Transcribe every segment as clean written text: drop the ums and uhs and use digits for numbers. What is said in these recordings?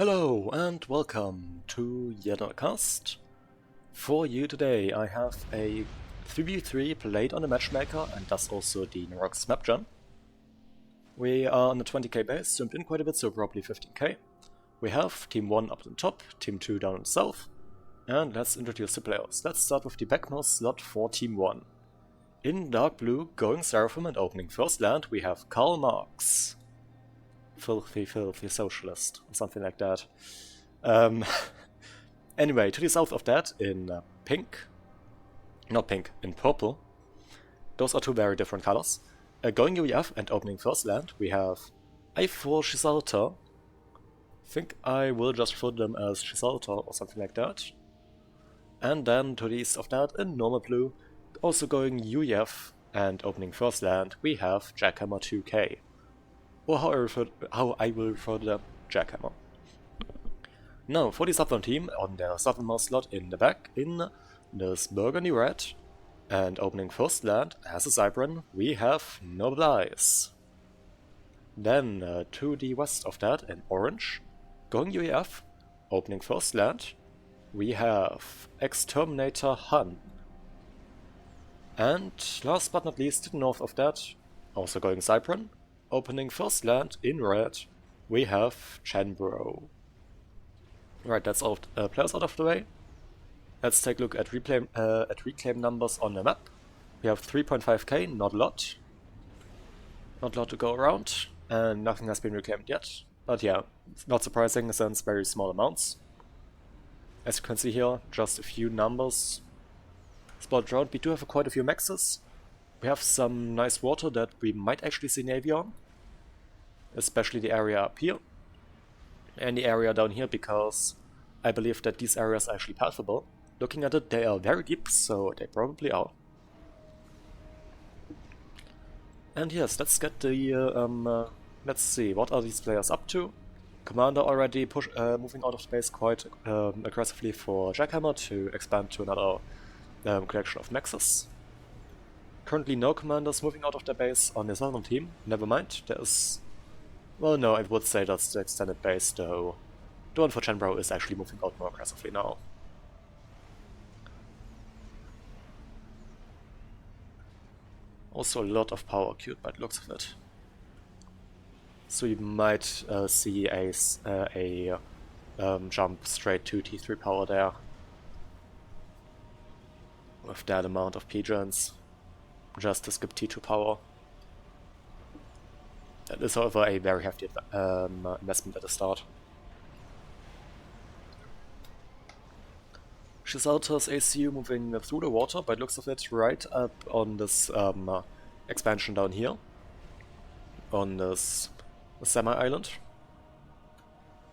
Hello and welcome to yet another cast. For you today I have a 3v3 played on the matchmaker and thus also the Nerox Mapgen. We are on the 20k base, zoomed in quite a bit, so probably 15k. We have Team 1 up on top, Team 2 down in the south, and let's introduce the players. Let's start with the backmost slot for Team 1. In dark blue, going Seraphim and opening first land, we have Karl Marx. Filthy socialist, or something like that. Anyway, to the south of that, in in purple, those are two very different colors. Going UEF and opening first land, we have I4 Gisalta. I think I will just put them as Gisalta or something like that. And then to the east of that, in normal blue, also going UEF and opening first land, we have Jackhammer 2K. Or how I will refer to them, Jackhammer. Now, for the southern team, on their southernmost slot in the back, in this burgundy red, and opening first land as a Cybran, we have Noble Eyes. Then, to the west of that, in orange, going UEF, opening first land, we have Exterminator Han. And last but not least, to the north of that, also going Cybran, opening first land in red, we have Chenbro. Right, that's all players out of the way. Let's take a look at reclaim numbers on the map. We have 3.5k, not a lot. Not a lot to go around, and nothing has been reclaimed yet. But yeah, it's not surprising since very small amounts. As you can see here, just a few numbers spotted around. We do have quite a few maxes. We have some nice water that we might actually see Navy on. Especially the area up here. And the area down here, because I believe that these areas are actually pathable. Looking at it, they are very deep, so they probably are. And yes, let's get the, let's see, what are these players up to? Commander already moving out of space quite aggressively for Jackhammer to expand to another collection of maxes. Currently no commanders moving out of their base on the southern team. Never mind, there is... Well, no, I would say that's the extended base, though the one for Chenbro is actually moving out more aggressively now. Also a lot of power queued by the looks of it. So you might see a jump straight to T3 power there. With that amount of P-gens. Just to skip T2 power. That is, however, a very hefty investment at the start. Gisalta's ACU moving through the water, by the looks of it, right up on this expansion down here. On this semi-island.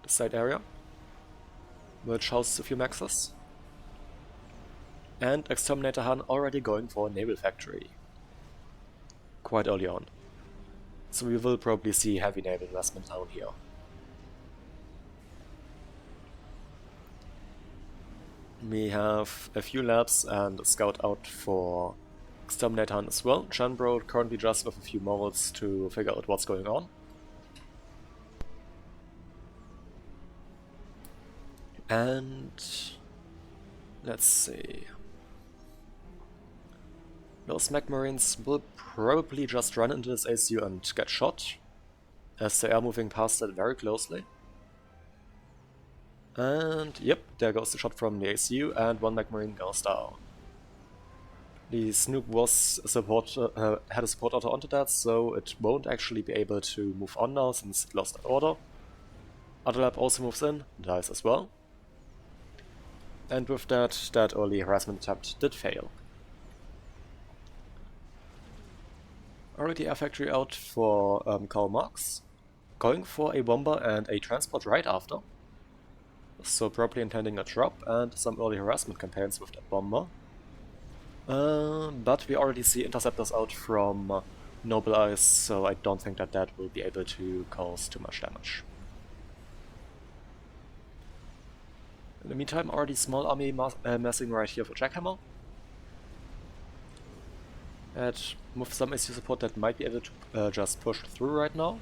The side area. Which houses a few maxes. And Exterminator Han already going for a naval factory. Quite early on. So we will probably see heavy naval investment down here. We have a few labs and a scout out for Exterminator Han as well. Chenbro currently just with a few models to figure out what's going on. And let's see. Those Mech Marines will probably just run into this ACU and get shot, as they are moving past it very closely. And yep, there goes the shot from the ACU, and one Mech Marine goes down. The Snoop was had a support auto onto that, so it won't actually be able to move on now since it lost that order. Other lab also moves in, dies as well. And with that, that early harassment attempt did fail. Already air factory out for Karl Marx, going for a bomber and a transport right after. So probably intending a drop and some early harassment campaigns with that bomber. But we already see interceptors out from Noble Eyes, so I don't think that that will be able to cause too much damage. In the meantime, already small army massing right here for Jackhammer. And with some ACU support that might be able to just push through right now.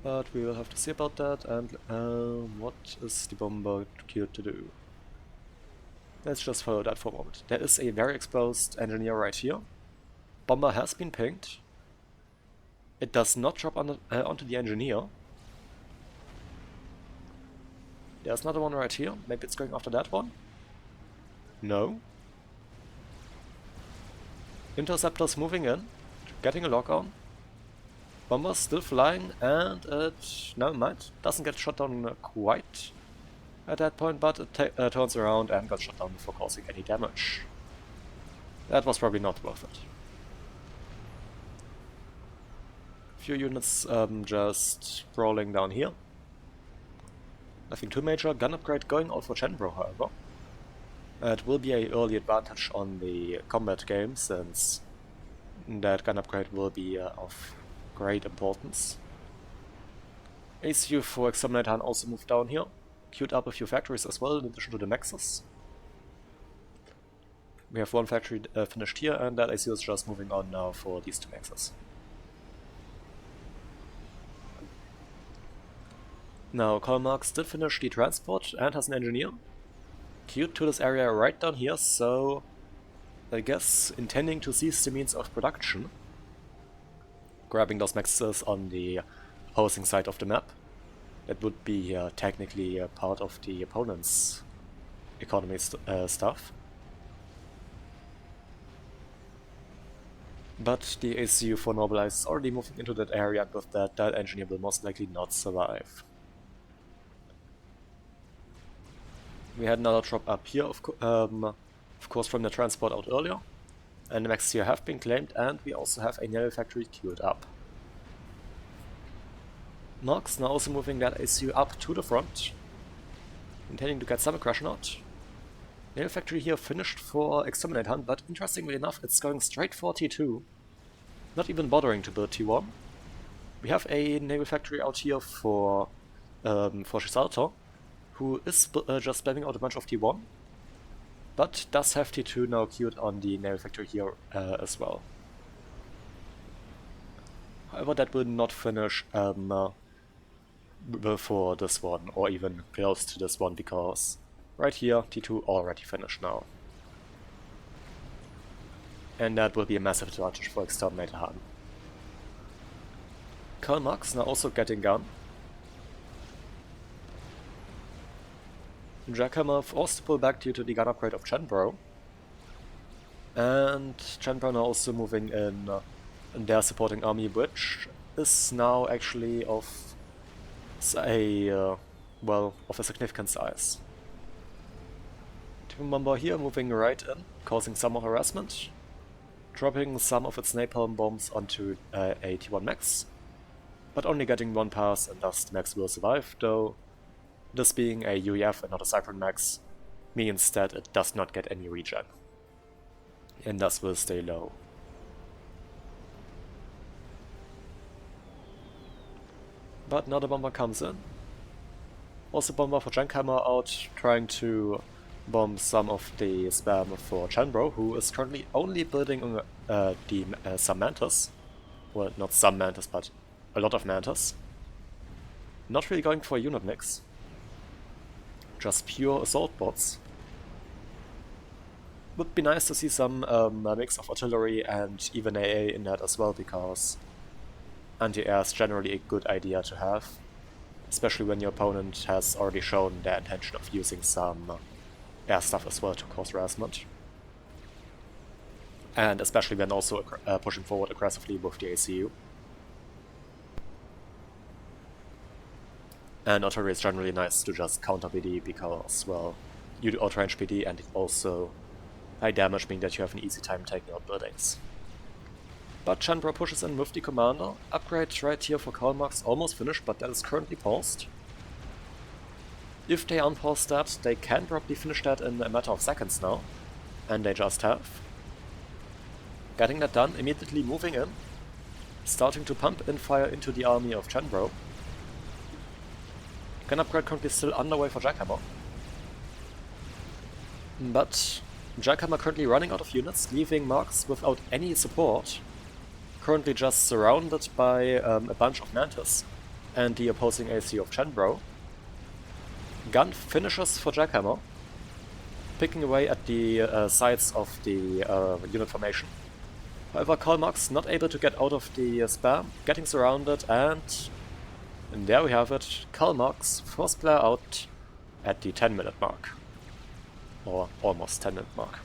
But we will have to see about that. And what is the bomber queued to do? Let's just follow that for a moment. There is a very exposed engineer right here. Bomber has been pinged. It does not drop on onto the engineer. There's another one right here. Maybe it's going after that one. No. Interceptors moving in, getting a lock on. Bomber's still flying, and it, never mind, doesn't get shot down quite at that point, but it turns around and got shot down before causing any damage. That was probably not worth it. Few units just sprawling down here. Nothing too major. Gun upgrade going out for Chenbro, however. It will be an early advantage on the combat game, since that gun upgrade will be of great importance. ACU for Exterminator also moved down here. Queued up a few factories as well, in addition to the Maxes. We have one factory finished here, and that ACU is just moving on now for these two Maxes. Now, Karl Marx did finish the transport and has an engineer queued to this area right down here, so I guess intending to seize the means of production. Grabbing those Maxes on the opposing side of the map. That would be technically part of the opponent's economy stuff. But the ACU for Nobilize is already moving into that area, and with that engineer will most likely not survive. We had another drop up here, of course from the transport out earlier. And the Maxes here have been claimed, and we also have a naval factory queued up. Marx now also moving that ACU up to the front, intending to get some aggression out. Naval factory here finished for Exterminate Hunt, but interestingly enough, it's going straight for T2. Not even bothering to build T1. We have a naval factory out here for Shisalto, who is just spamming out a bunch of T1, but does have T2 now queued on the naval factory here as well. However, that will not finish before this one, or even close to this one, because right here T2 already finished now. And that will be a massive advantage for Exterminator Han. Karl Marx now also getting gun. Jackhammer forced to pull back due to the gun upgrade of Chenbro. And Chenbro now also moving in their supporting army, which is now actually of a significant size. TMM bomber here moving right in, causing some more harassment, dropping some of its napalm bombs onto a T1 Max, but only getting one pass, and thus the Max will survive, though this being a UEF and not a Cypern Max means that it does not get any regen, and thus will stay low. But another bomber comes in. Also bomber for Jankhammer out, trying to bomb some of the spam for Chenbro, who is currently only building some Mantis. Well, not some Mantis, but a lot of Mantis. Not really going for a unit mix. Just pure assault bots. Would be nice to see some mix of artillery and even AA in that as well, because anti-air is generally a good idea to have, especially when your opponent has already shown their intention of using some air stuff as well to cause harassment. And especially when also pushing forward aggressively with the ACU. And artillery is generally nice to just counter PD because, well, you do outrange PD and also high damage, meaning that you have an easy time taking out buildings. But Chenbro pushes in with the commander. Upgrade right here for Karl Marx almost finished, but that is currently paused. If they unpause that, they can probably finish that in a matter of seconds now. And they just have. Getting that done, immediately moving in. Starting to pump in fire into the army of Chenbro. Gun upgrade currently still underway for Jackhammer. But Jackhammer currently running out of units, leaving Marx without any support. Currently just surrounded by a bunch of Mantis. and the opposing AC of Chenbro. Gun finishes for Jackhammer, picking away at the sides of the unit formation. However, Kalmax not able to get out of the spam, getting surrounded, and there we have it. Kalmax, first player out at the 10-minute mark. Or almost 10-minute mark.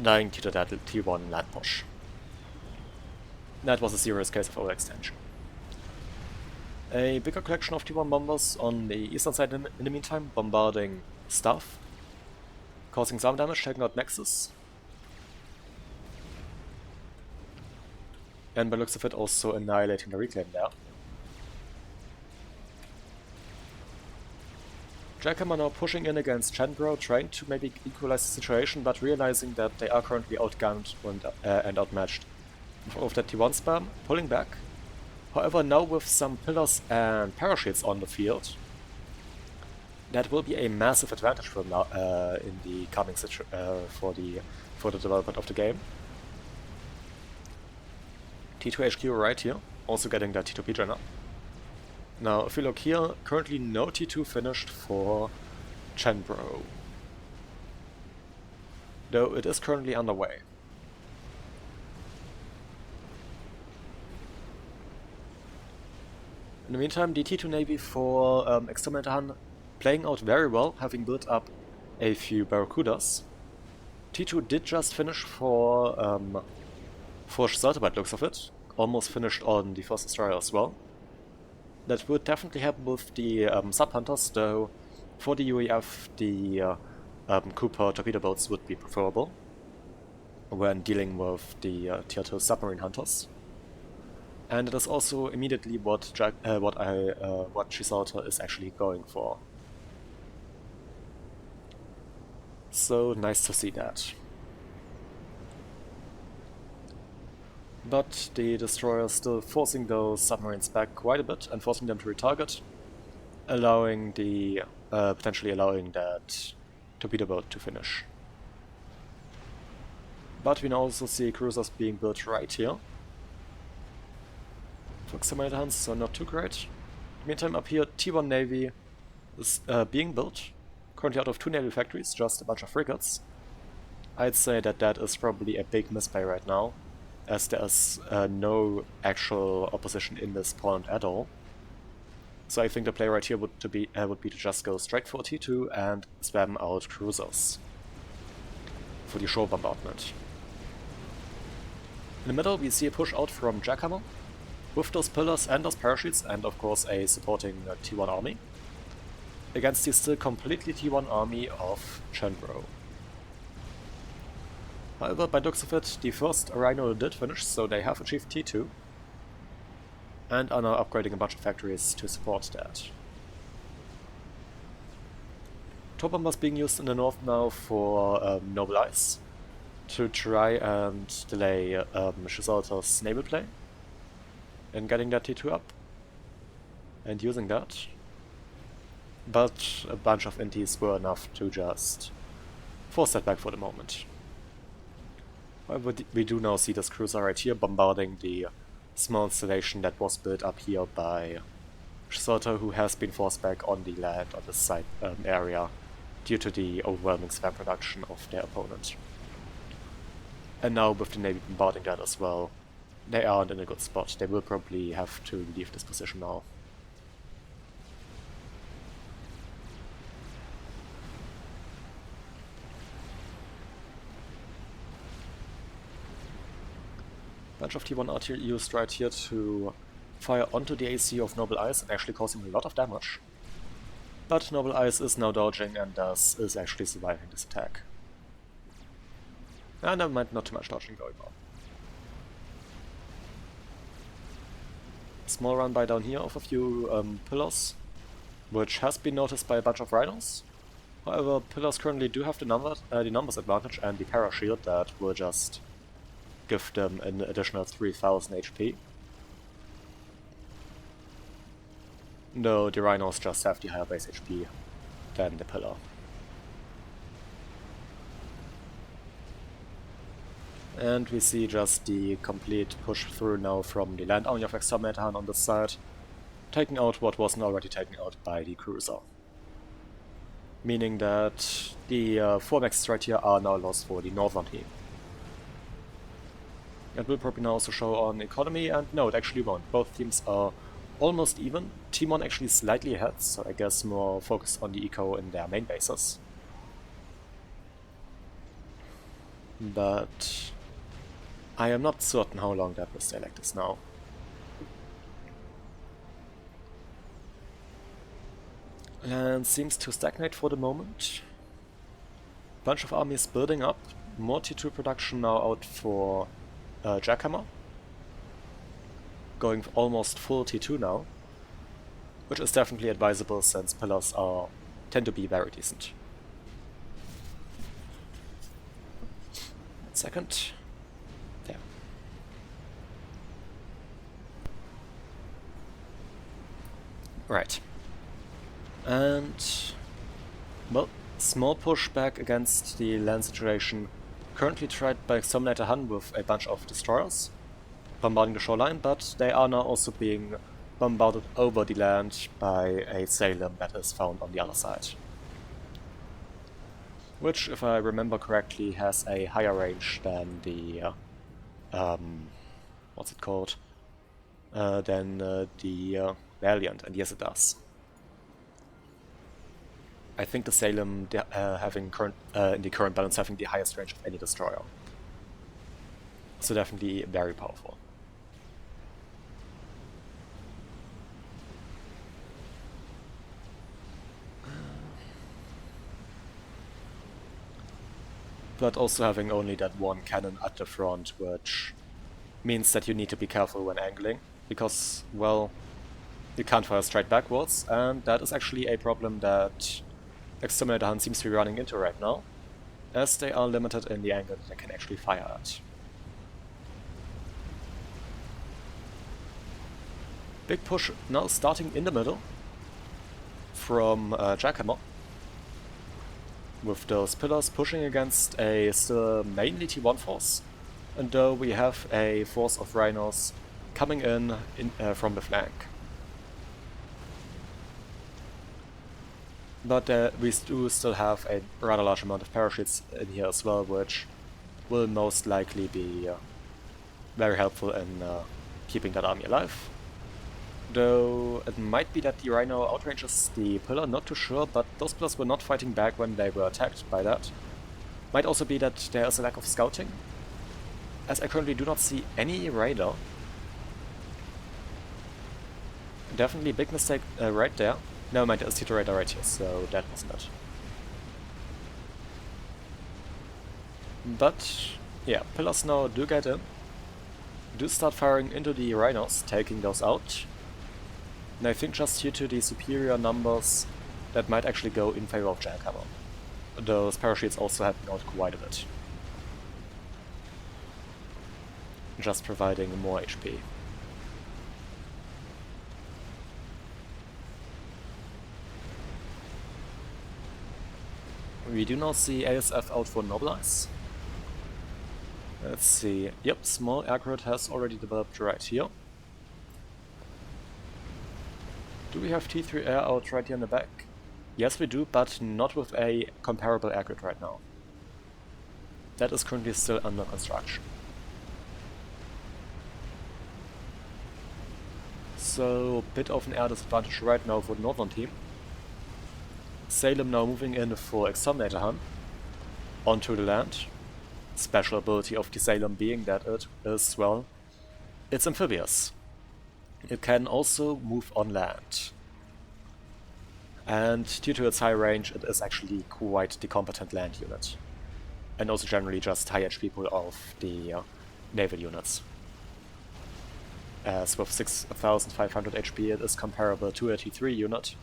Dying to that T1 land push. That was a serious case of overextension. A bigger collection of T1 bombers on the eastern side in the meantime, bombarding stuff, causing some damage, taking out Nexus. And by looks of it also annihilating the reclaim there. Jackhammer now pushing in against Chenbro, trying to maybe equalize the situation, but realizing that they are currently outgunned and outmatched. Of that T1 spam, pulling back. However, now with some pillars and parachutes on the field, that will be a massive advantage for them now in the coming for the development of the game. T2 HQ right here, also getting that T2 P-Genner. Now, if you look here, currently no T2 finished for Chenbro, though it is currently underway. In the meantime, the T2 Navy for Exterminator Han playing out very well, having built up a few Barracudas. T2 did just finish for Shelter by the looks of it, almost finished on the first destroyer as well. That would definitely happen with the sub-hunters, though for the UEF the Cooper torpedo boats would be preferable when dealing with the Tier 2 submarine hunters. And it is also immediately what Chisalta is actually going for. So nice to see that. But the destroyer is still forcing those submarines back quite a bit and forcing them to retarget, allowing the potentially allowing that torpedo boat to finish. But we now also see cruisers being built right here. For Exterminator Huns, so not too great. Meantime, up here, T1 Navy is being built, currently out of 2 naval factories, just a bunch of frigates. I'd say that that is probably a big misplay right now, as there is no actual opposition in this point at all. So I think the play right here would be to just go straight for T2 and spam out cruisers for the shore bombardment. In the middle we see a push out from Jackhammer, with those pillars and those parachutes and of course a supporting T1 army, against the still completely T1 army of Chenbro. However, by looks of it, the first Rhino did finish, so they have achieved T2, and are now upgrading a bunch of factories to support that. Tow bombers being used in the north now for Noble Ice, to try and delay Chisalta's naval play, and getting that T2 up, and using that. But a bunch of intis were enough to just force that back for the moment. However, we do now see this cruiser right here bombarding the small installation that was built up here by Chisalta, who has been forced back on the land on the side area due to the overwhelming spam production of their opponent. And now with the Navy bombarding that as well, they aren't in a good spot. They will probably have to leave this position now. Bunch of T1 artillery used right here to fire onto the AC of Noble Ice and actually causing a lot of damage. But Noble Ice is now dodging and thus is actually surviving this attack. And never mind, not too much dodging going on. Small run by down here of a few pillars, which has been noticed by a bunch of rhinos. However, pillars currently do have the numbers advantage and the parashield that will just give them an additional 3000 HP. Though the rhinos just have the higher base HP than the pillar. And we see just the complete push through now from the land army of Exterminator Han on this side, taking out what wasn't already taken out by the cruiser. Meaning that the 4 maxes right here are now lost for the northern team. It will probably now also show on economy, and no, it actually won't. Both teams are almost even. Team 1 actually slightly ahead, so I guess more focused on the eco in their main bases. But I am not certain how long that will stay like this now. And seems to stagnate for the moment. Bunch of armies building up. More T2 production now out for Jackhammer. Going almost full T2 now. Which is definitely advisable since pillars tend to be very decent. Second. There. Right. And, well, small pushback against the land situation, currently tried by Exterminator Han with a bunch of destroyers, bombarding the shoreline, but they are now also being bombarded over the land by a Salem that is found on the other side. Which, if I remember correctly, has a higher range than the, what's it called? Than the Valiant, and yes it does. I think the Salem having in the current balance having the highest range of any destroyer. So definitely very powerful. But also having only that one cannon at the front, which means that you need to be careful when angling, because, well, you can't fire straight backwards, and that is actually a problem that Exterminator Han seems to be running into right now, as they are limited in the angle that they can actually fire at. Big push now starting in the middle from Jackhammer, with those pillars pushing against a still mainly T1 force, and though we have a force of rhinos coming in from the flank. But we do still have a rather large amount of parachutes in here as well, which will most likely be very helpful in keeping that army alive. Though it might be that the Rhino outranges the pillar, not too sure, but those pillars were not fighting back when they were attacked by that. Might also be that there is a lack of scouting, as I currently do not see any radar. Definitely a big mistake right there. Never mind, there's T2 radar right here, so that wasn't it. But yeah, pillars now do get in, do start firing into the rhinos, taking those out. And I think just due to the superior numbers, that might actually go in favor of Jackhammer. Those parachutes also helping out quite a bit. Just providing more HP. We do now see ASF out for Nobilize. Let's see. Yep, small aircraft has already developed right here. Do we have T3 air out right here in the back? Yes we do, but not with a comparable aircraft right now. That is currently still under construction. So, bit of an air disadvantage right now for the northern team. Salem now moving in for Exterminator Han onto the land. Special ability of the Salem being that it is, well, it's amphibious. It can also move on land. And due to its high range, it is actually quite the competent land unit. And also generally just high HP pool of the naval units. As with 6500 HP, it is comparable to a T3 unit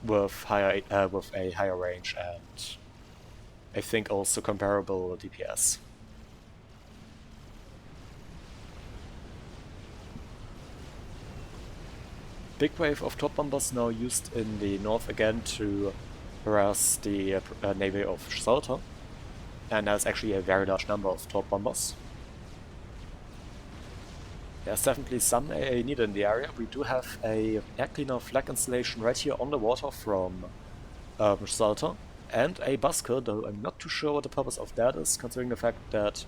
with a higher range and I think also comparable DPS. Big wave of top bombers now used in the north again to harass the navy of Salter. and there's actually a very large number of torp bombers. There's definitely some AA needed in the area. We do have a air cleaner flag installation right here on the water from Salter, and a busker, though I'm not too sure what the purpose of that is, considering the fact that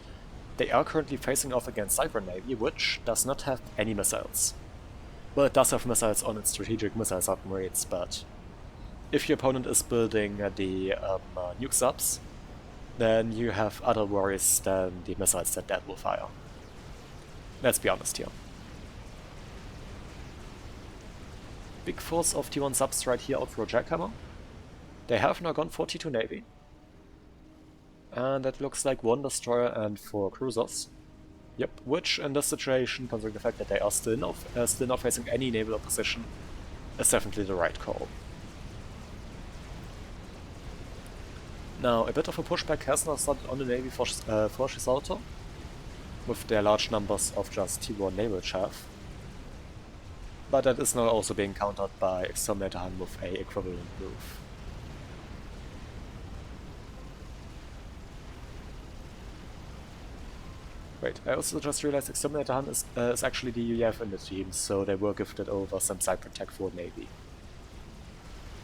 they are currently facing off against Cyber Navy, which does not have any missiles. Well, it does have missiles on its strategic missile submarines, but if your opponent is building the nuke subs, then you have other worries than the missiles that will fire. Let's be honest here. Big force of T1 subs right here out for a jackhammer. They have now gone for T2 Navy. And that looks like 1 destroyer and 4 cruisers. Yep, which in this situation, considering the fact that they are still not facing any naval opposition, is definitely the right call. Now, a bit of a pushback has now started on the Navy for Gibraltar, with their large numbers of just T1 naval chaff. But that is now also being countered by Exterminator Han with a equivalent move. Wait, I also just realized Exterminator Han is actually the UEF in the team, so they were gifted over some Cyber Tech for Navy.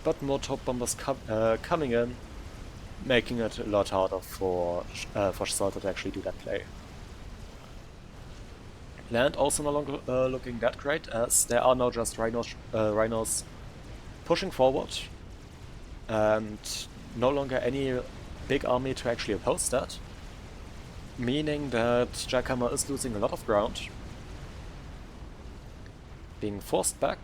But more top bombers coming in, making it a lot harder for Gibraltar to actually do that play. Land also no longer looking that great, as there are now just rhinos pushing forward, and no longer any big army to actually oppose that. Meaning that Jackhammer is losing a lot of ground, being forced back.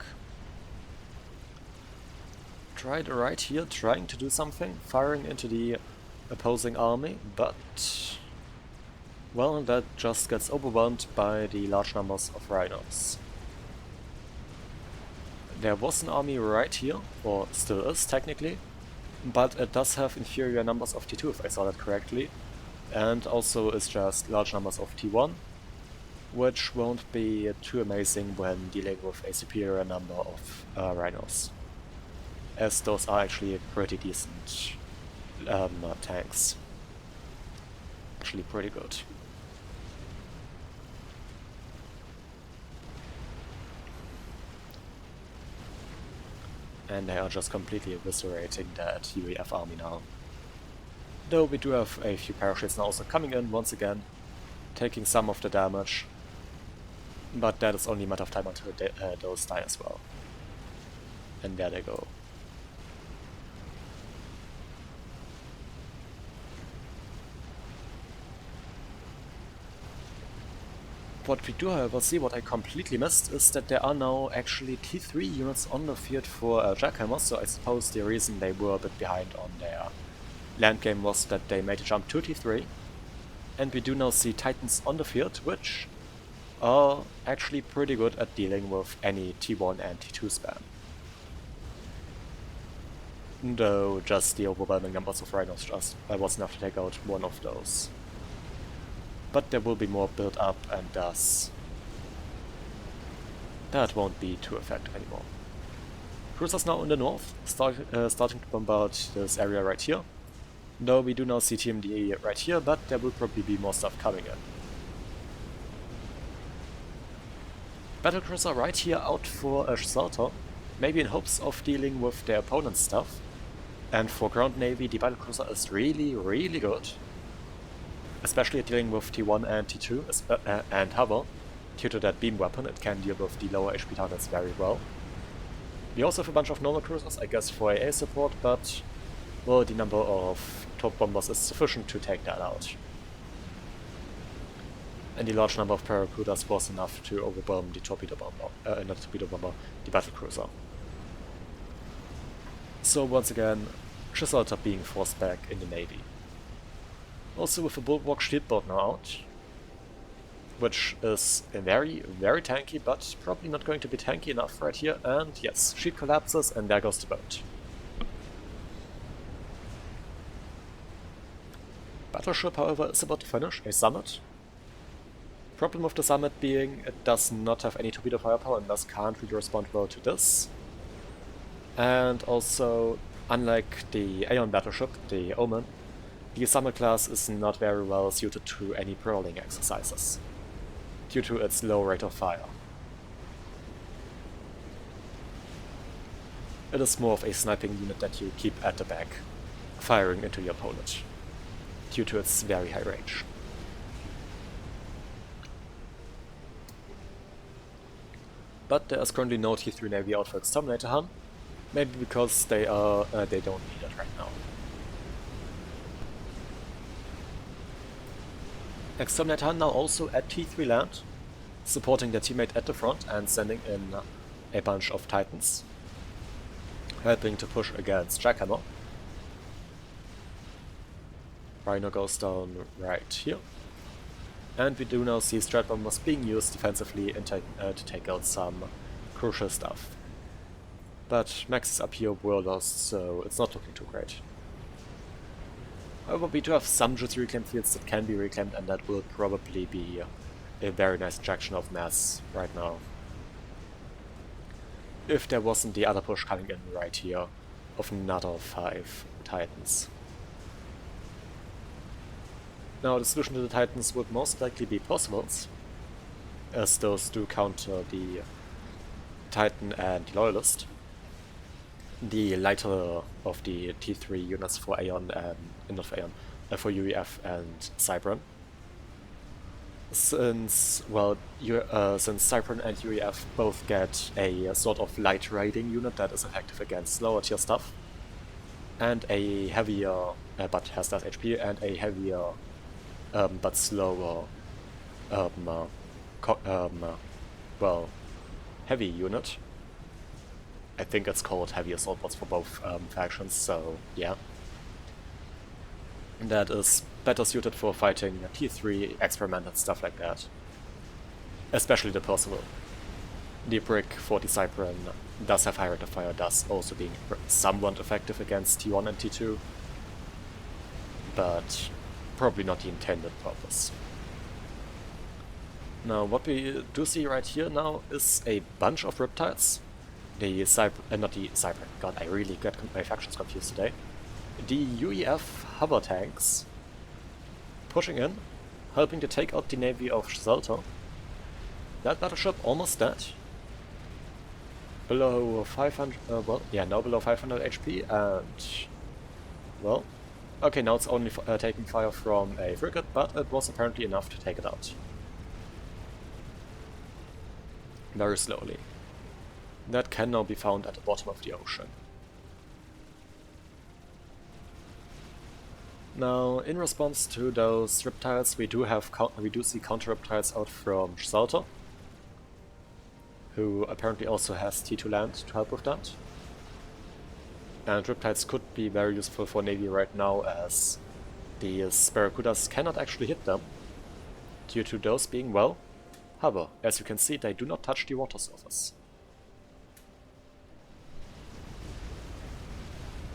Tried right here, trying to do something, firing into the opposing army, but well, that just gets overwhelmed by the large numbers of rhinos. There was an army right here, or still is technically, but it does have inferior numbers of T2 if I saw that correctly. And also is just large numbers of T1, which won't be too amazing when dealing with a superior number of rhinos, as those are actually pretty decent tanks. Actually pretty good. And they are just completely eviscerating that UEF army now. Though we do have a few parachutes now also coming in once again, taking some of the damage, but that is only a matter of time until those die as well. And there they go. What we do however see, what I completely missed, is that there are now actually T3 units on the field for Jackhammers, so I suppose the reason they were a bit behind on their land game was that they made a jump to T3, and we do now see Titans on the field, which are actually pretty good at dealing with any T1 and T2 spam. Though just the overwhelming numbers of rhinos just was enough to take out one of those. But there will be more built up, and thus that won't be too effective anymore. Cruisers now in the north, starting to bombard this area right here. Though we do now see TMD right here, but there will probably be more stuff coming in. Battlecruiser right here out for a Gibraltar, maybe in hopes of dealing with their opponent's stuff. And for ground navy, the battlecruiser is really, really good. Especially at dealing with T1 and T2 and hover. Due to that beam weapon, it can deal with the lower HP targets very well. We also have a bunch of normal cruisers, I guess for AA support, but well, the number of torp bombers is sufficient to take that out. And the large number of paratroopers was enough to overwhelm the torpedo bomber, not the torpedo bomber, the battlecruiser. So once again, Gibraltar being forced back in the navy. Also with a bulwark shield boat now out, which is very, very tanky, but probably not going to be tanky enough right here, and yes, shield collapses and there goes the boat. Battleship, however, is about to finish a summit. Problem with the summit being it does not have any torpedo firepower and thus can't really respond well to this. And also, unlike the Aeon battleship, the Omen, the Summit class is not very well suited to any prowling exercises, due to its low rate of fire. It is more of a sniping unit that you keep at the back, firing into your opponent, due to its very high range. But there is currently no T3 Navy out for Exterminator Han, maybe because they don't need it right now. Exterminator Han now also at T3 land, supporting their teammate at the front and sending in a bunch of Titans, helping to push against Jackhammer. Rhino goes down right here. And we do now see Strat Bombers being used defensively to take out some crucial stuff. But Max is up here, we're lost, so it's not looking too great. However, we do have some juicy reclaim fields that can be reclaimed, and that will probably be a very nice injection of mass right now. If there wasn't the other push coming in right here of another 5 Titans. Now the solution to the Titans would most likely be Possibles, as those do counter the Titan and Loyalist, the lighter of the T3 units for Aeon and not for Aeon, for UEF and Cybran. Since Cybran and UEF both get a sort of light raiding unit that is effective against lower tier stuff, and a heavier but has less HP, and a heavier but slower heavy unit. I think it's called heavy assault bots for both factions, so yeah. That is better suited for fighting T3, Experiment and stuff like that. Especially the Percival. The Brick for the Cybran does have high rate of fire, thus also being somewhat effective against T1 and T2. But probably not the intended purpose. Now what we do see right here now is a bunch of Riptides. Not the Cybran, god, I really get my factions confused today. The UEF hover tanks pushing in, helping to take out the navy of Xelter. That battleship almost dead. Below 500, now below 500 HP, and well, okay, now it's only taking fire from a frigate, but it was apparently enough to take it out. Very slowly. That can now be found at the bottom of the ocean. Now, in response to those Riptides, we do see counter Riptides out from Xelter, who apparently also has T2 land to help with that. And Riptides could be very useful for Navy right now, as the Barracudas cannot actually hit them, due to those being, well, hover. As you can see, they do not touch the water surface.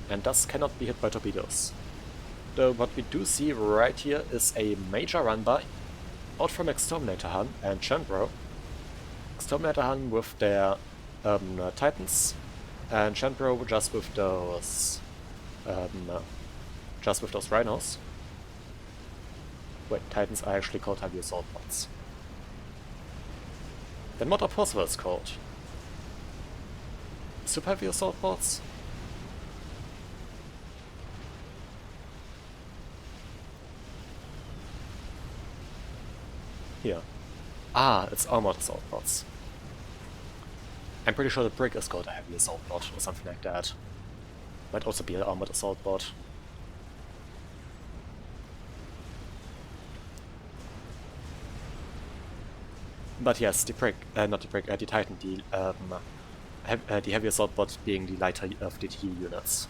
And thus cannot be hit by torpedoes. Though what we do see right here is a major run-by out from Exterminator Han and Shenbro. Exterminator Han with their Titans, and Shenbro just with those Rhinos. Wait, Titans are actually called heavy assault bots. Then what are Percivals called? Super heavy assault bots? Here. Ah, it's armored assault bots. I'm pretty sure the Brick is called a heavy assault bot or something like that. Might also be an armored assault bot. But yes, the Titan, the heavy assault bot being the lighter of the T units.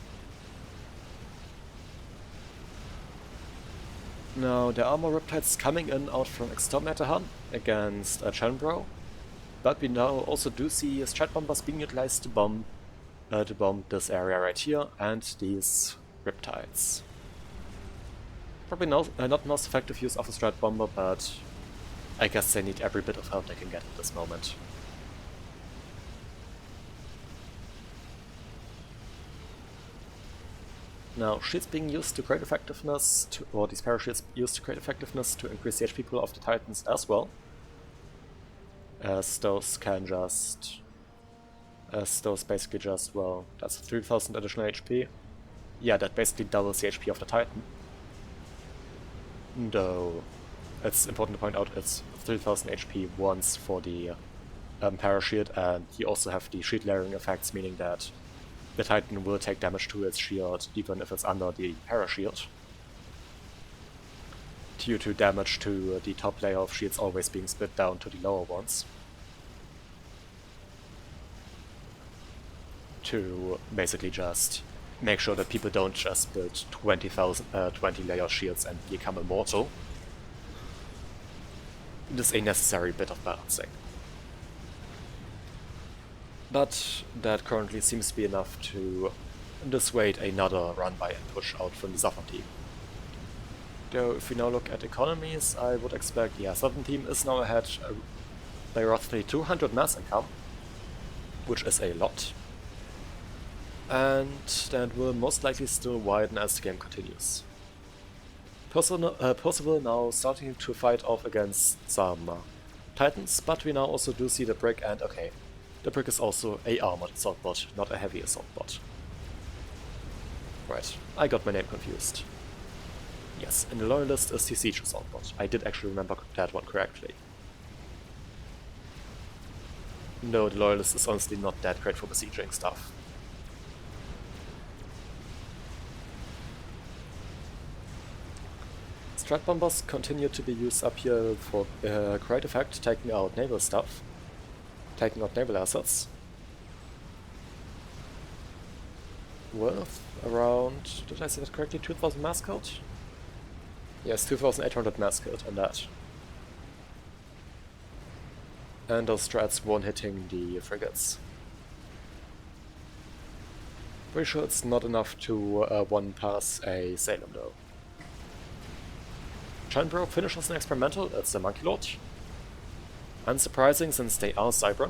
Now, there are more Riptides coming in out from Exterminator Han against Shenbro, but we now also do see Strat Bombers being utilized to bomb this area right here and these Riptides. Probably not most effective use of a Strat Bomber, but I guess they need every bit of help they can get at this moment. Now, shields being used to create effectiveness, or these parashields used to create effectiveness to increase the HP pool of the Titans as well. As those basically just, well, that's 3000 additional HP. Yeah, that basically doubles the HP of the Titan. Though, it's important to point out it's 3000 HP once for the parashield, and you also have the shield layering effects, meaning that the Titan will take damage to its shield even if it's under the parashield, due to damage to the top layer of shields always being split down to the lower ones, to basically just make sure that people don't just build 20 layer shields and become immortal. It is a necessary bit of balancing. But that currently seems to be enough to dissuade another run-by and push out from the Southern team. Though if we now look at economies, I would expect, yeah, Southern team is now ahead by roughly 200 mass income, which is a lot. And that will most likely still widen as the game continues. Percival now starting to fight off against some Titans, but we now also do see the Brick, and okay, the Brick is also a armored assault bot, not a heavy assault bot. Right, I got my name confused. Yes, and the Loyalist is the Siege assault bot. I did actually remember that one correctly. No, the Loyalist is honestly not that great for besieging stuff. Strat bombers continue to be used up here for great effect, taking out naval stuff. Taking out naval assets. Worth around, did I say that correctly, 2000 mass killed? Yes, 2800 mass killed on that. And those strats one-hitting the frigates. Pretty sure it's not enough to one-pass a Salem though. Chandro finishes an experimental, it's the Monkey Lord. Unsurprising since they are Cybran,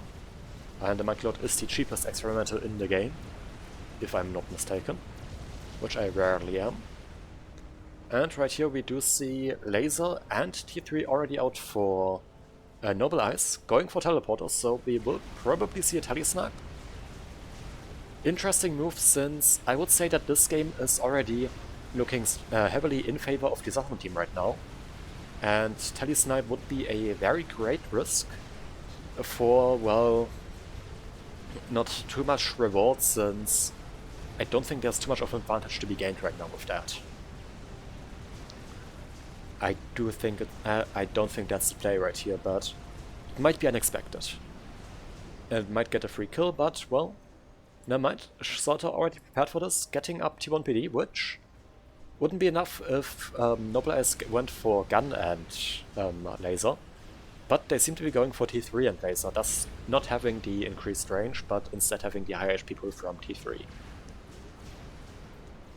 and the Monkey Lord is the cheapest experimental in the game, if I'm not mistaken, which I rarely am. And right here we do see Laser and T3 already out for Noble Eyes, going for teleporters, so we will probably see a telesnipe. Interesting move, since I would say that this game is already looking heavily in favor of the Southern team right now. And telesnipe would be a very great risk for, well, not too much reward, since I don't think there's too much of an advantage to be gained right now with that. I don't think that's the play right here, but it might be unexpected. And it might get a free kill, but, well, never mind. Salter already prepared for this, getting up T1 PD, which wouldn't be enough if Noble Eyes went for gun and laser, but they seem to be going for T3 and laser, thus not having the increased range, but instead having the high HP pool from T3.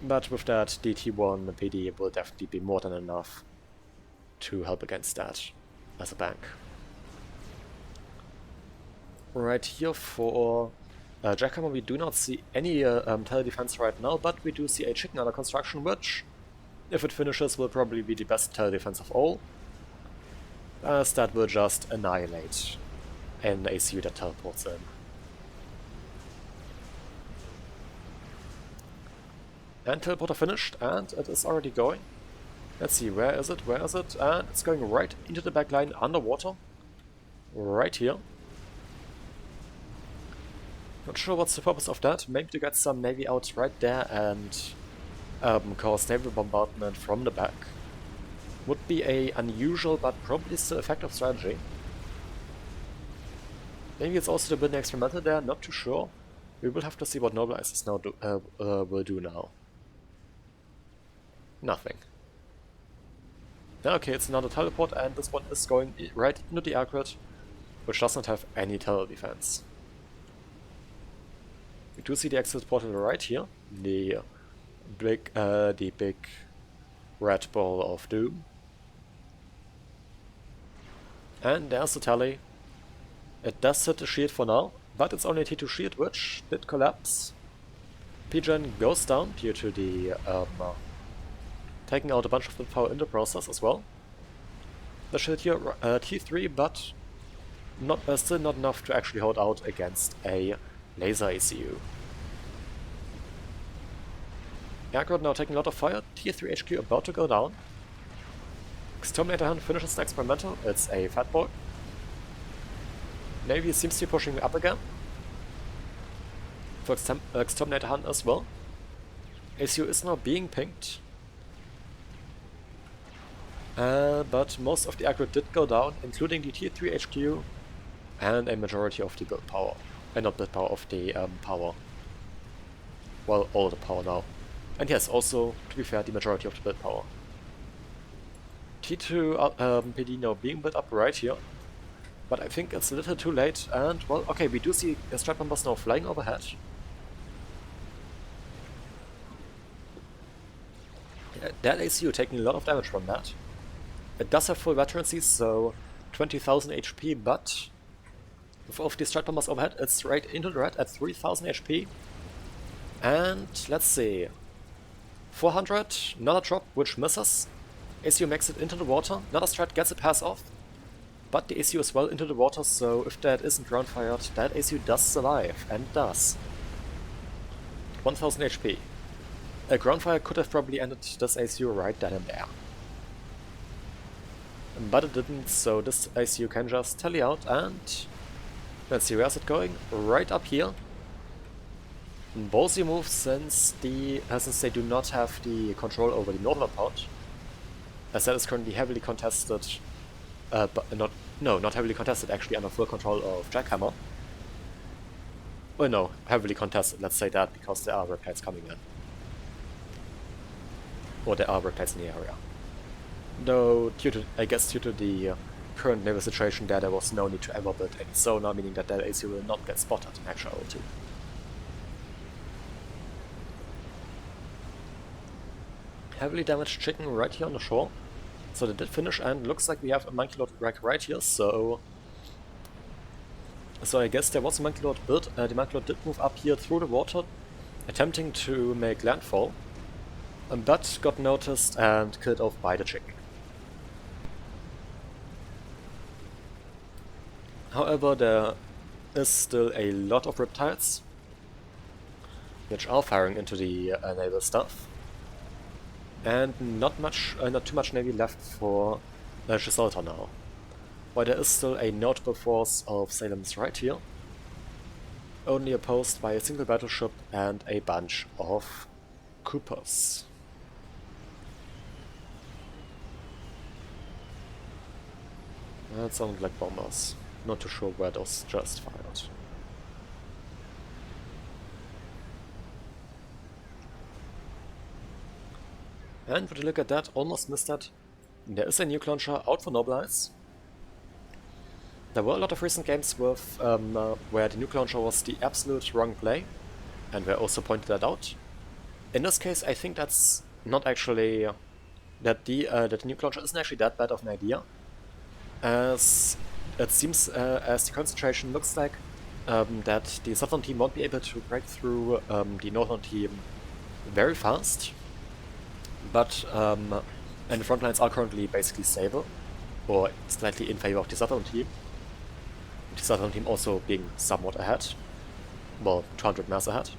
But with that, the T1 PD will definitely be more than enough to help against that as a bank. Right here for Jackhammer we do not see any tele defense right now, but we do see a chicken under construction, which, if it finishes, will probably be the best tele defense of all, as that will just annihilate an ACU that teleports in. And teleporter finished, and it is already going. Let's see, where is it, and it's going right into the backline underwater, right here. Not sure what's the purpose of that, maybe to get some navy out right there and cause naval bombardment from the back. Would be a unusual but probably still effective strategy. Maybe it's also to build an experimental there, not too sure. We will have to see what Noble Eyes now will do now. Nothing. Okay, it's another teleport, and this one is going right into the air grid, which does not have any tele defense. We do see the exit portal right here, the big red ball of doom. And there's the tele. It does hit the shield for now, but it's only a T2 shield, which did collapse. PGen goes down due to the taking out a bunch of the power in the process as well. The shield here, T3, but still not enough to actually hold out against a laser ACU. Aircraft now taking a lot of fire, T3 HQ about to go down. Exterminator Hand finishes the experimental, it's a fat boy. Navy seems to be pushing up again. For Exterminator Hand as well. ACU is now being pinged. But most of the aggro did go down, including the T3 HQ and a majority of the build power. Not build power, of the power. Well, all the power now. And yes, also, to be fair, the majority of the build power. T2 PD now being built up right here. But I think it's a little too late, and well, okay, we do see the strike bombers now flying overhead. That ACU taking a lot of damage from that. It does have full veterancy, so 20,000 HP, but with all of these strike bombers overhead, it's right into the red at 3,000 HP. And let's see. 400, another drop, which misses. ACU makes it into the water, another strat gets a pass off. But the ACU is well into the water, so if that isn't ground fired, that ACU does survive, and does. 1000 HP. A ground fire could have probably ended this ACU right then and there. But it didn't, so this ACU can just tally out, and let's see, where's it going? Right up here. Ballsy move since they do not have the control over the northern part. As that is currently heavily contested. Not heavily contested, actually under full control of Jackhammer. Well, no, heavily contested, let's say that, because there are red plates coming in. Or there are red plates in the area. Though, I guess due to the current naval situation there was no need to ever build any sonar, meaning that AC will not get spotted in actuality. Heavily damaged chicken right here on the shore. So they did finish, and looks like we have a Monkey Lord wreck right here, so I guess there was a Monkey Lord built. The Monkey Lord did move up here through the water, attempting to make landfall, but got noticed and killed off by the chicken. However, there is still a lot of Riptides, which are firing into the naval stuff. And not too much navy left for Gibraltar now. While there is still a notable force of Salems right here, only opposed by a single battleship and a bunch of Coopers. That sounded like bombers. Not too sure where those just fired. And would you look at that, almost missed that. There is a nuke launcher out for Nobilize. There were a lot of recent games with where the nuke launcher was the absolute wrong play, and we also pointed that out. In this case, I think that's not actually that the nuke launcher isn't actually that bad of an idea, as it seems as the concentration looks like that the southern team won't be able to break through the northern team very fast. But and the front lines are currently basically stable, or slightly in favor of the southern team. The southern team also being somewhat ahead, well, 200 mass ahead,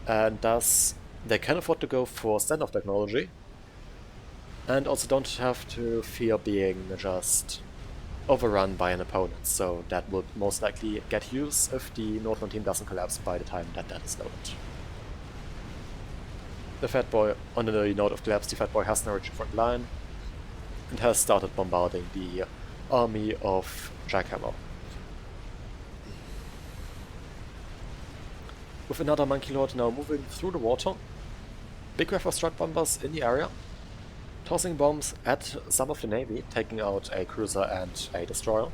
and thus they can afford to go for standoff technology, and also don't have to fear being just overrun by an opponent. So that would most likely get used if the northern team doesn't collapse by the time that is loaded. The Fat Boy, on the note of collapse, the Fat Boy has now reached the front line and has started bombarding the army of Jackhammer. With another Monkey Lord now moving through the water, big wave of strike bombers in the area, tossing bombs at some of the navy, taking out a cruiser and a destroyer.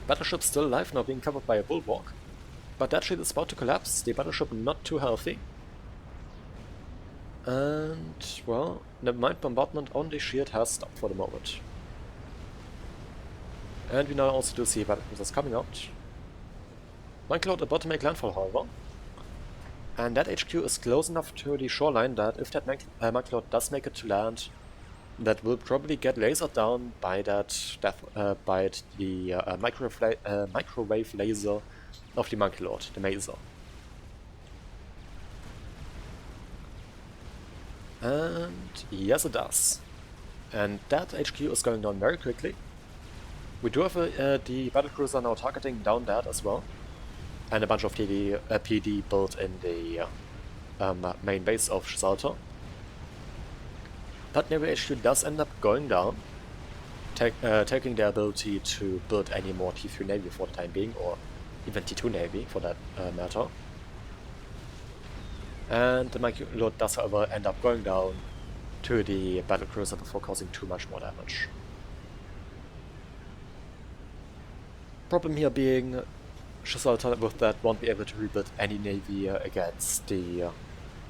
Battleship still alive, now being covered by a bulwark. But that ship is about to collapse, the battleship not too healthy. And, well, never mind, bombardment on the shield has stopped for the moment. And we now also do see battlecruisers coming out. Monkey about to make landfall, however. And that HQ is close enough to the shoreline that if that Monkey does make it to land, that will probably get lasered down by that by the microwave laser of the Monkey Lord, the Mazer. And yes, it does. And that HQ is going down very quickly. We do have the battlecruiser now targeting down that as well, and a bunch of PD built in the main base of Gibraltar. But Navy HQ does end up going down, taking their ability to build any more T3 Navy for the time being, or even T2 Navy for that matter. And the Monkey Lord does, however, end up going down to the battlecruiser before causing too much more damage. Problem here being, Gibraltar with that won't be able to rebuild any navy against the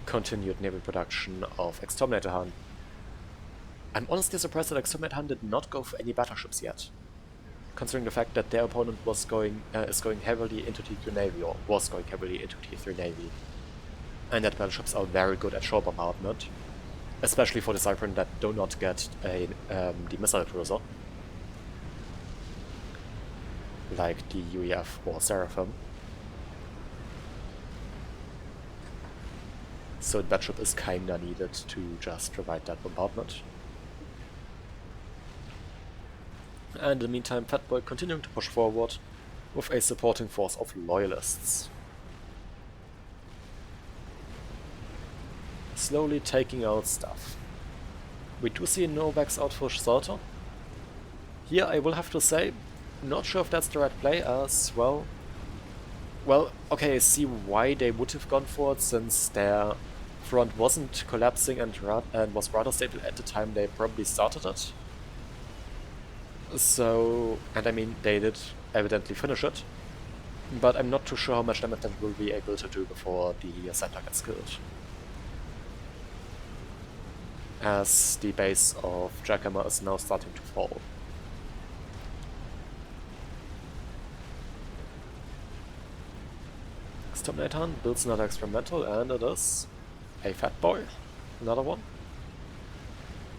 continued naval production of Exterminator Han. I'm honestly surprised that Exterminator Han did not go for any battleships yet, considering the fact that their opponent is going heavily into T3 Navy, or was going heavily into T3 Navy, and that battleships are very good at shore bombardment, especially for the Cypern that do not get the missile cruiser, like the UEF or Seraphim. So the battleship is kinda needed to just provide that bombardment. And in the meantime, Fatboy continuing to push forward with a supporting force of loyalists. Slowly taking out stuff. We do see Novak's out for Gibraltar. Here I will have to say, not sure if that's the right play, as well, okay, I see why they would have gone for it, since their front wasn't collapsing and was rather stable at the time they probably started it. So, and I mean, they did evidently finish it, but I'm not too sure how much damage they will be able to do before the center gets killed, as the base of Jackhammer is now starting to fall. Exterminator Han builds another experimental, and it is a Fat Boy, another one.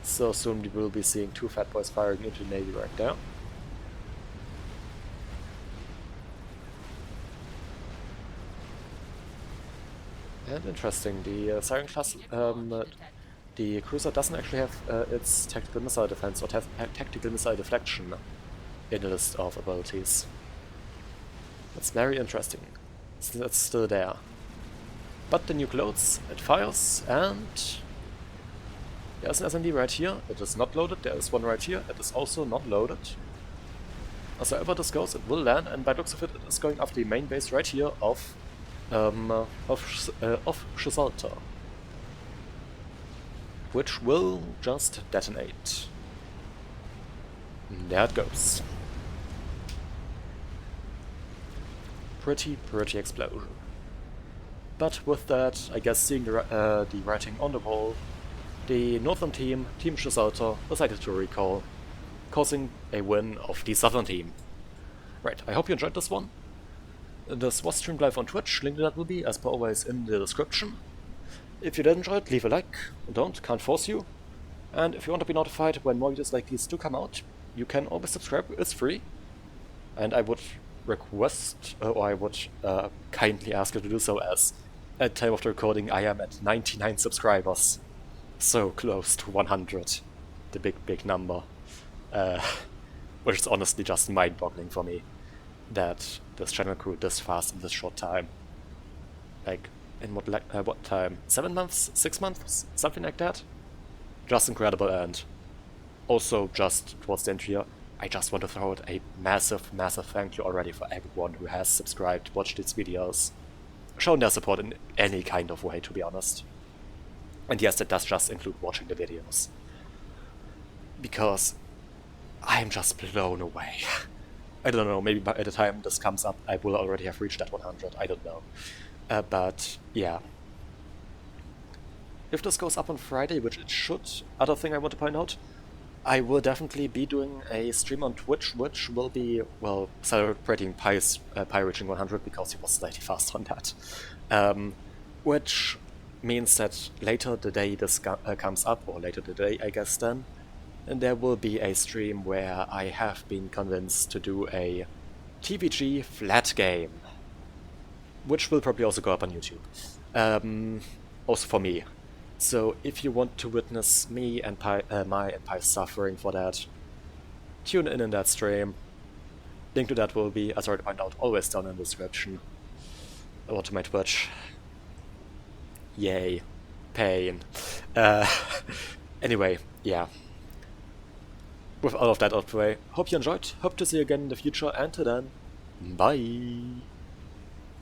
So soon we will be seeing two Fat Boys firing into the Navy right there. And interesting, the Siren class, the cruiser doesn't actually have its tactical missile defense or tactical missile deflection in the list of abilities. That's very interesting. It's still there. But the nuke loads, it fires, and there's an SMD right here. It is not loaded. There is one right here. It is also not loaded. However this goes, it will land, and by the looks of it, it is going after the main base right here of Gibraltar, which will just detonate. And there it goes. Pretty explosion. But with that, I guess seeing the writing on the wall, the northern team, Team Gibraltar, decided to recall, causing a win of the southern team. Right, I hope you enjoyed this one. This was streamed live on Twitch, link to that will be, as per always, in the description. If you did enjoy it, leave a like. Can't force you. And if you want to be notified when more videos like these do come out, you can always subscribe, it's free. And I would request, or I would kindly ask you to do so, as at time of the recording I am at 99 subscribers. So close to 100. The big number. Which is honestly just mind-boggling for me, that this channel grew this fast in this short time. Like, in what time? 7 months? 6 months? Something like that? Just incredible. And also, just towards the end here, I just want to throw out a massive thank you already for everyone who has subscribed, watched these videos, shown their support in any kind of way, to be honest. And yes, that does just include watching the videos, because I'm just blown away. I don't know, maybe by the time this comes up I will already have reached that 100, I don't know. But yeah. If this goes up on Friday, which it should, other thing I want to point out, I will definitely be doing a stream on Twitch, which will be, well, celebrating Pi reaching 100 because he was slightly fast on that. Which means that later the day this comes up, or later the day, I guess then, and there will be a stream where I have been convinced to do a TVG flat game, which will probably also go up on YouTube. Also for me. So if you want to witness me and my and Pi suffering for that, tune in that stream. Link to that will be, as I already pointed out, always down in the description. Or to my Twitch. Yay. Pain. Anyway, yeah. With all of that out of the way, hope you enjoyed, hope to see you again in the future, and till then, bye!